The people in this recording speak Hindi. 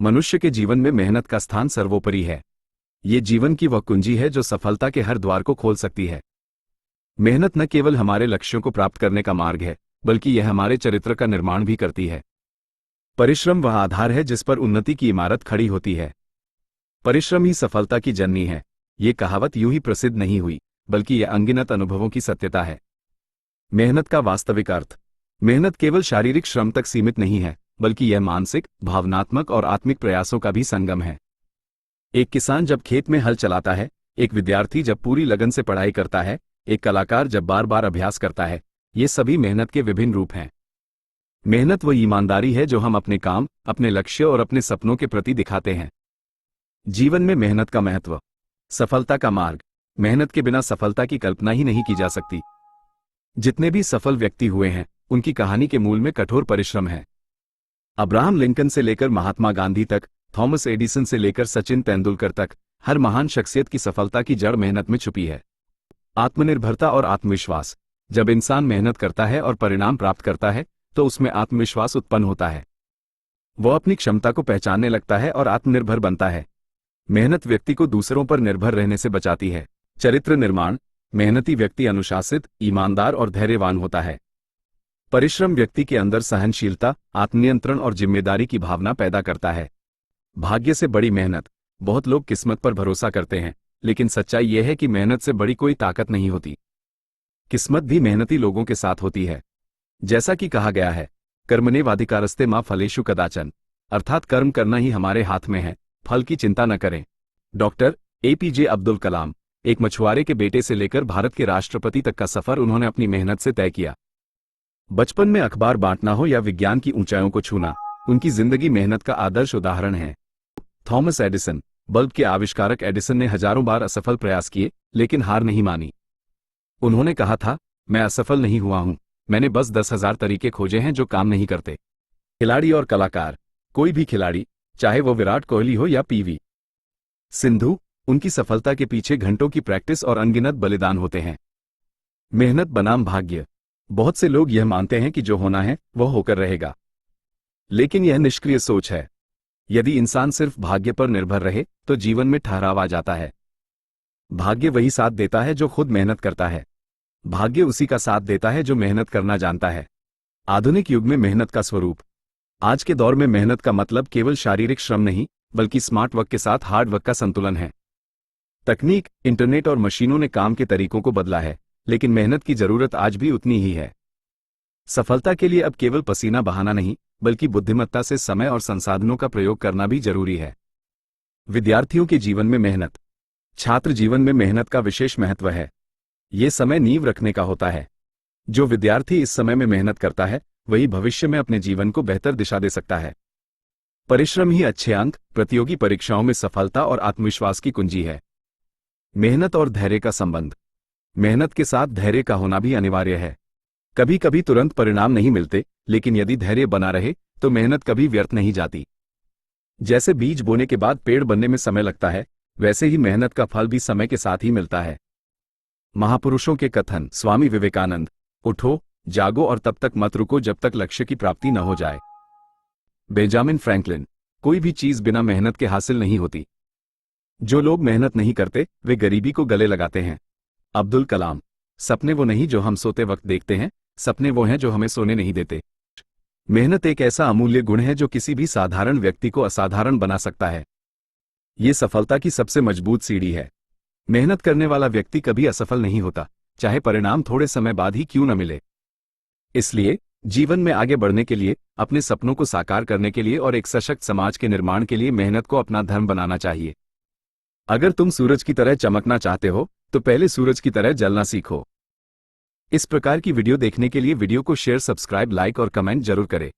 मनुष्य के जीवन में मेहनत का स्थान सर्वोपरि है। ये जीवन की वह कुंजी है जो सफलता के हर द्वार को खोल सकती है। मेहनत न केवल हमारे लक्ष्यों को प्राप्त करने का मार्ग है, बल्कि यह हमारे चरित्र का निर्माण भी करती है। परिश्रम वह आधार है जिस पर उन्नति की इमारत खड़ी होती है। परिश्रम ही सफलता की जननी है। ये कहावत यूं ही प्रसिद्ध नहीं हुई, बल्कि यह अनगिनत अनुभवों की सत्यता है। मेहनत का वास्तविक अर्थ। मेहनत केवल शारीरिक श्रम तक सीमित नहीं है, बल्कि यह मानसिक, भावनात्मक और आत्मिक प्रयासों का भी संगम है। एक किसान जब खेत में हल चलाता है, एक विद्यार्थी जब पूरी लगन से पढ़ाई करता है, एक कलाकार जब बार बार अभ्यास करता है, ये सभी मेहनत के विभिन्न रूप हैं। मेहनत वह ईमानदारी है जो हम अपने काम, अपने लक्ष्य और अपने सपनों के प्रति दिखाते हैं। जीवन में मेहनत का महत्व। सफलता का मार्ग। मेहनत के बिना सफलता की कल्पना ही नहीं की जा सकती। जितने भी सफल व्यक्ति हुए हैं, उनकी कहानी के मूल में कठोर परिश्रम है। अब्राहम लिंकन से लेकर महात्मा गांधी तक, थॉमस एडिसन से लेकर सचिन तेंदुलकर तक, हर महान शख्सियत की सफलता की जड़ मेहनत में छुपी है। आत्मनिर्भरता और आत्मविश्वास। जब इंसान मेहनत करता है और परिणाम प्राप्त करता है, तो उसमें आत्मविश्वास उत्पन्न होता है। वह अपनी क्षमता को पहचानने लगता है और आत्मनिर्भर बनता है। मेहनत व्यक्ति को दूसरों पर निर्भर रहने से बचाती है। चरित्र निर्माण। मेहनती व्यक्ति अनुशासित, ईमानदार और धैर्यवान होता है। परिश्रम व्यक्ति के अंदर सहनशीलता, आत्मनियंत्रण और जिम्मेदारी की भावना पैदा करता है। भाग्य से बड़ी मेहनत। बहुत लोग किस्मत पर भरोसा करते हैं, लेकिन सच्चाई यह है कि मेहनत से बड़ी कोई ताकत नहीं होती। किस्मत भी मेहनती लोगों के साथ होती है। जैसा कि कहा गया है, कर्मण्येवाधिकारस्ते मा फलेषु कदाचन, अर्थात कर्म करना ही हमारे हाथ में है, फल की चिंता न करें। Doctor APJ Abdul Kalam. एक मछुआरे के बेटे से लेकर भारत के राष्ट्रपति तक का सफर उन्होंने अपनी मेहनत से तय किया। बचपन में अखबार बांटना हो या विज्ञान की ऊंचाइयों को छूना, उनकी जिंदगी मेहनत का आदर्श उदाहरण है। Thomas Edison. बल्ब के आविष्कारक एडिसन ने हजारों बार असफल प्रयास किए, लेकिन हार नहीं मानी। उन्होंने कहा था, मैं असफल नहीं हुआ हूं, मैंने बस 10,000 तरीके खोजे हैं जो काम नहीं करते। खिलाड़ी और कलाकार। कोई भी खिलाड़ी, चाहे वो विराट कोहली हो या PV सिंधु, उनकी सफलता के पीछे घंटों की प्रैक्टिस और अनगिनत बलिदान होते हैं। मेहनत बनाम भाग्य। बहुत से लोग यह मानते हैं कि जो होना है वह होकर रहेगा, लेकिन यह निष्क्रिय सोच है। यदि इंसान सिर्फ भाग्य पर निर्भर रहे तो जीवन में ठहराव आ जाता है। भाग्य वही साथ देता है जो खुद मेहनत करता है। भाग्य उसी का साथ देता है जो मेहनत करना जानता है। आधुनिक युग में मेहनत का स्वरूप। आज के दौर में मेहनत का मतलब केवल शारीरिक श्रम नहीं, बल्कि स्मार्ट वर्क के साथ हार्ड वर्क का संतुलन है। तकनीक, इंटरनेट और मशीनों ने काम के तरीकों को बदला है, लेकिन मेहनत की जरूरत आज भी उतनी ही है। सफलता के लिए अब केवल पसीना बहाना नहीं, बल्कि बुद्धिमत्ता से समय और संसाधनों का प्रयोग करना भी जरूरी है। विद्यार्थियों के जीवन में मेहनत। छात्र जीवन में मेहनत का विशेष महत्व है। ये समय नींव रखने का होता है। जो विद्यार्थी इस समय में मेहनत करता है, वही भविष्य में अपने जीवन को बेहतर दिशा दे सकता है। परिश्रम ही अच्छे अंक, प्रतियोगी परीक्षाओं में सफलता और आत्मविश्वास की कुंजी है। मेहनत और धैर्य का संबंध। मेहनत के साथ धैर्य का होना भी अनिवार्य है। कभी कभी तुरंत परिणाम नहीं मिलते, लेकिन यदि धैर्य बना रहे तो मेहनत कभी व्यर्थ नहीं जाती। जैसे बीज बोने के बाद पेड़ बनने में समय लगता है, वैसे ही मेहनत का फल भी समय के साथ ही मिलता है। महापुरुषों के कथन। स्वामी विवेकानंद। उठो, जागो और तब तक मत रुको जब तक लक्ष्य की प्राप्ति न हो जाए। Benjamin Franklin. कोई भी चीज बिना मेहनत के हासिल नहीं होती। जो लोग मेहनत नहीं करते, वे गरीबी को गले लगाते हैं। अब्दुल कलाम। सपने वो नहीं जो हम सोते वक्त देखते हैं, सपने वो हैं जो हमें सोने नहीं देते। मेहनत एक ऐसा अमूल्य गुण है जो किसी भी साधारण व्यक्ति को असाधारण बना सकता है। ये सफलता की सबसे मजबूत सीढ़ी है। मेहनत करने वाला व्यक्ति कभी असफल नहीं होता, चाहे परिणाम थोड़े समय बाद ही क्यों न मिले। इसलिए जीवन में आगे बढ़ने के लिए, अपने सपनों को साकार करने के लिए और एक सशक्त समाज के निर्माण के लिए मेहनत को अपना धर्म बनाना चाहिए। अगर तुम सूरज की तरह चमकना चाहते हो, तो पहले सूरज की तरह जलना सीखो। इस प्रकार की वीडियो देखने के लिए वीडियो को शेयर, सब्सक्राइब, लाइक और कमेंट जरूर करें।